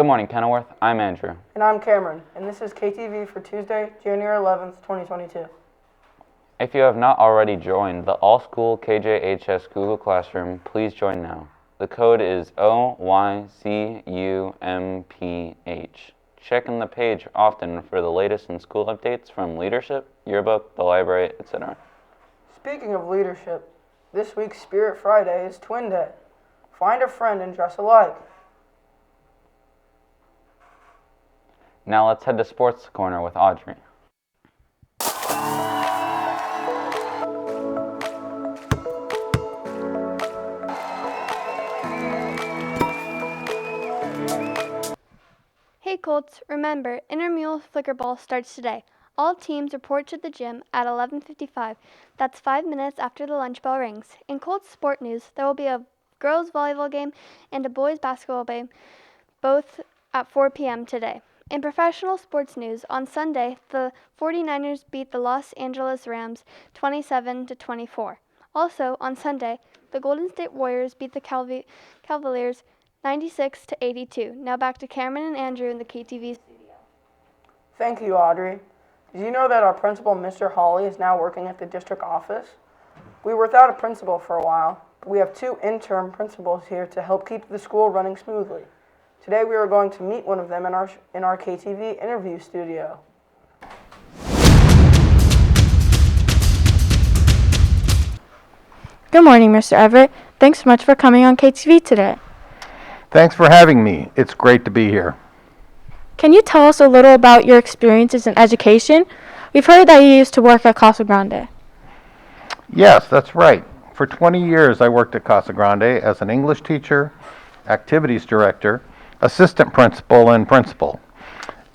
Good morning, Kenilworth. I'm Andrew. And I'm Cameron, and this is KTV for Tuesday, January 11th, 2022. If you have not already joined the all-school KJHS Google Classroom, please join now. The code is OYCUMPH. Check in the page often for the latest in school updates from leadership, yearbook, the library, etc. Speaking of leadership, this week's Spirit Friday is Twin Day. Find a friend and dress alike. Now let's head to Sports Corner with Audrey. Hey Colts, remember, intramural flicker ball starts today. All teams report to the gym at 11:55. That's 5 minutes after the lunch bell rings. In Colts sport news, there will be a girls volleyball game and a boys basketball game, both at 4 p.m. today. In professional sports news, on Sunday, the 49ers beat the Los Angeles Rams 27-24. Also, on Sunday, the Golden State Warriors beat the Cavaliers 96-82. Now back to Cameron and Andrew in the KTV studio. Thank you, Audrey. Did you know that our principal, Mr. Hawley, is now working at the district office? We were without a principal for a while, but we have 2 interim principals here to help keep the school running smoothly. Today we are going to meet one of them in our KTV interview studio. Good morning, Mr. Everett. Thanks so much for coming on KTV today. Thanks for having me. It's great to be here. Can you tell us a little about your experiences in education? We've heard that you used to work at Casa Grande. Yes, that's right. For 20 years I worked at Casa Grande as an English teacher, activities director, assistant principal, and principal.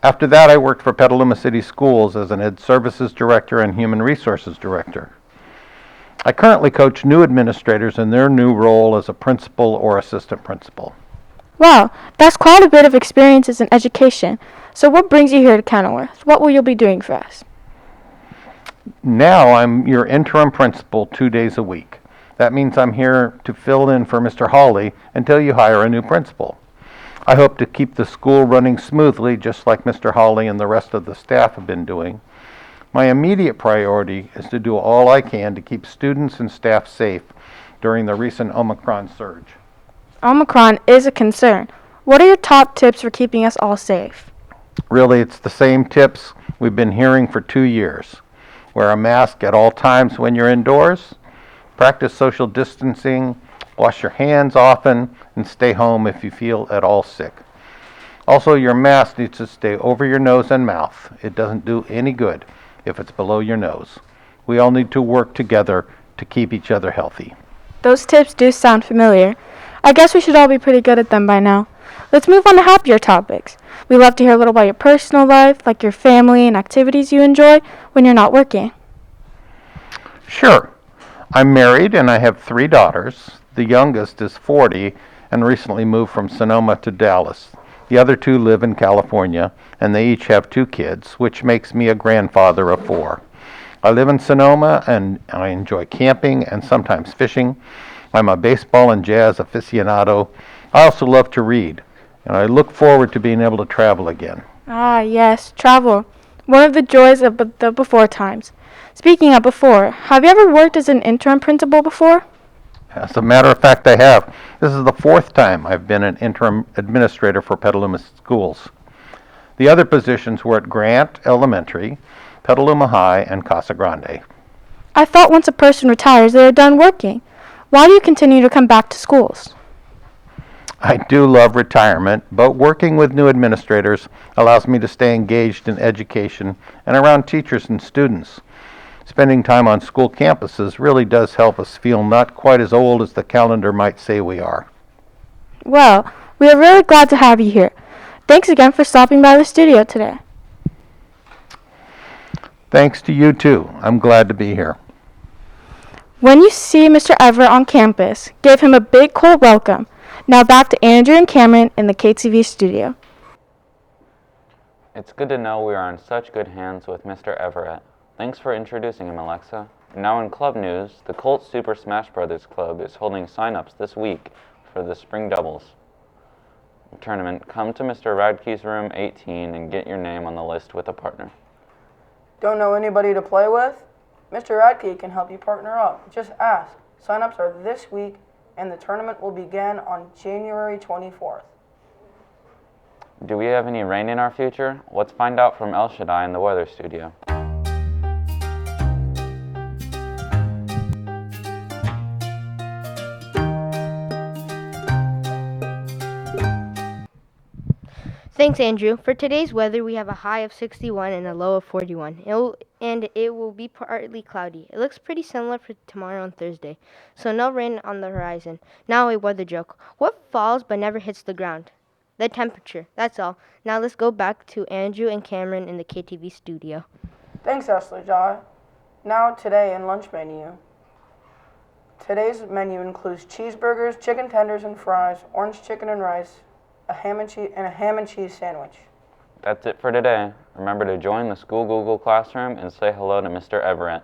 After that I worked for Petaluma City Schools as an Ed Services Director and Human Resources Director. I currently coach new administrators in their new role as a principal or assistant principal. Wow, that's quite a bit of experiences in education. So what brings you here to Kenilworth? What will you be doing for us? Now I'm your interim principal 2 days a week. That means I'm here to fill in for Mr. Hawley until you hire a new principal. I hope to keep the school running smoothly just like Mr. Hawley and the rest of the staff have been doing. My immediate priority is to do all I can to keep students and staff safe during the recent Omicron surge. Omicron is a concern. What are your top tips for keeping us all safe? Really, it's the same tips we've been hearing for 2 years. Wear a mask at all times when you're indoors, practice social distancing, wash your hands often, and stay home if you feel at all sick. Also, your mask needs to stay over your nose and mouth. It doesn't do any good if it's below your nose. We all need to work together to keep each other healthy. Those tips do sound familiar. I guess we should all be pretty good at them by now. Let's move on to happier topics. We love to hear a little about your personal life, like your family and activities you enjoy when you're not working. Sure. I'm married and I have 3 daughters. The youngest is 40 and recently moved from Sonoma to Dallas. The other 2 live in California and they each have 2 kids, which makes me a grandfather of 4. I live in Sonoma and I enjoy camping and sometimes fishing. I'm a baseball and jazz aficionado. I also love to read, and I look forward to being able to travel again. Ah, yes, travel. One of the joys of the before times. Speaking of before, have you ever worked as an interim principal before? As a matter of fact, I have. This is the 4th time I've been an interim administrator for Petaluma Schools. The other positions were at Grant Elementary, Petaluma High, and Casa Grande. I thought once a person retires, they are done working. Why do you continue to come back to schools? I do love retirement, but working with new administrators allows me to stay engaged in education and around teachers and students. Spending time on school campuses really does help us feel not quite as old as the calendar might say we are. Well, we are really glad to have you here. Thanks again for stopping by the studio today. Thanks to you too. I'm glad to be here. When you see Mr. Everett on campus, give him a big cold welcome. Now back to Andrew and Cameron in the KTV studio. It's good to know we are in such good hands with Mr. Everett. Thanks for introducing him, Alexa. Now in club news, the Colts Super Smash Brothers Club is holding sign-ups this week for the spring doubles. tournament, come to Mr. Radke's room 18 and get your name on the list with a partner. Don't know anybody to play with? Mr. Radke can help you partner up. Just ask. Sign-ups are this week, and the tournament will begin on January 24th. Do we have any rain in our future? Let's find out from El Shaddai in the weather studio. Thanks, Andrew. For today's weather, we have a high of 61 and a low of 41. It will be partly cloudy. It looks pretty similar for tomorrow and Thursday, so no rain on the horizon. Now a weather joke. What falls but never hits the ground? The temperature. That's all. Now let's go back to Andrew and Cameron in the KTV studio. Thanks, Ashley Jai. Now today in lunch menu. Today's menu includes cheeseburgers, chicken tenders and fries, orange chicken and rice, a ham and cheese sandwich. That's it for today. Remember to join the School Google Classroom and say hello to Mr. Everett.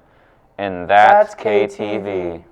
And that's KTV.